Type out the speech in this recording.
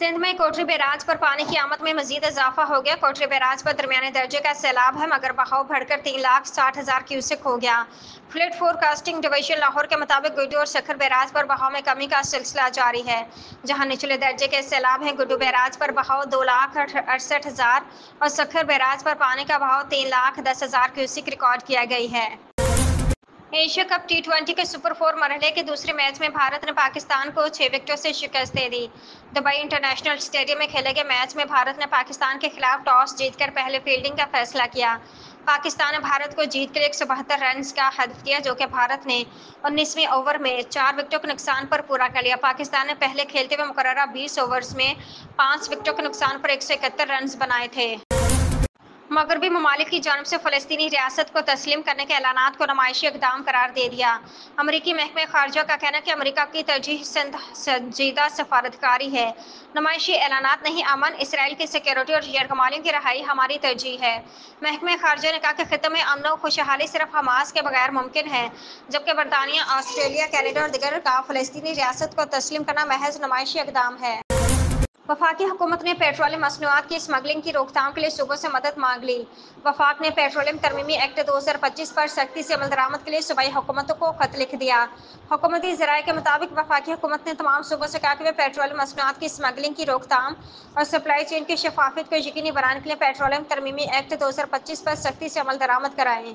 सिंध में कोटरी बैराज पर पानी की आमद में मजीद इजाफा हो गया। कोटरी बैराज पर दरमियाने दर्जे का सैलाब है, मगर बहाव बढ़कर 3,60,000 क्यूसेक हो गया। फ्लड फोरकास्टिंग डिवीजन लाहौर के मुताबिक गुड्डू और सखर बैराज पर बहाव में कमी का सिलसिला जारी है। जहां निचले दर्जे के सैलाब हैं। गुड्डू बैराज पर बहाव 2,68,000 और सखर बैराज पर पानी का बहाव 3,10,000 क्यूसेक रिकॉर्ड किया गई है। एशिया कप टी20 के सुपर 4 मरहले के दूसरे मैच में भारत ने पाकिस्तान को 6 विकेटों से शिकस्त दे दी। दुबई इंटरनेशनल स्टेडियम में खेले गए मैच में भारत ने पाकिस्तान के खिलाफ टॉस जीतकर पहले फील्डिंग का फैसला किया। पाकिस्तान ने भारत को जीत कर 172 रन का हदफ दिया, जो कि भारत ने 19वें ओवर में 4 विकेटों के नुकसान पर पूरा कर लिया। पाकिस्तान ने पहले खेलते हुए मुकर्ररा 20 ओवर्स में 5 विकेटों के नुकसान पर 171 रन बनाए थे। मगरबी ममालिक की जानिब से फ़लस्तीनी रियासत को तस्लीम करने के ऐलानात को नुमाइशी इक़दाम करार दे दिया। अमरीकी महकमे ख़ारजा का कहना है कि अमरीका की तरजीह संजीदा सफारतकारी है। नुमाइशी ऐलानात नहीं, अमन, इसराइल की सिक्योरिटी और यरगमालियों की रहाई हमारी तरजीह है। महकमे ख़ारजा ने कहा कि ख़ित्ते में अमन और खुशहाली सिर्फ हमास के बगैर मुमकिन है, जबकि बरतानिया, ऑस्ट्रेलिया, कनाडा और दीगर का फ़लस्तीनी रियासत को तस्लीम करना महज नुमाइशी इक़दाम है। वफाकी हुकूमत ने पेट्रोलियम मसनूआत की स्मगलिंग की रोकथाम के लिए सूबों से मदद मांग ली। वफाक ने पेट्रोलियम तरमीमी एक्ट 2025 पर सख्ती से अमल दरामद के लिए सूबाई हुकूमतों को खत लिख दिया। हुकूमती ज़राए के मुताबिक वफाकी हुकूमत ने तमाम सूबों से कहा कि वे पेट्रोलियम मसनूआत की स्मगलिंग की रोकथाम और सप्लाई चेन की शफाफियत को यकीनी बनाने के लिए पेट्रोलियम तरमीमी एक्ट 2025 पर सख्ती से अमल दरामद कराएं।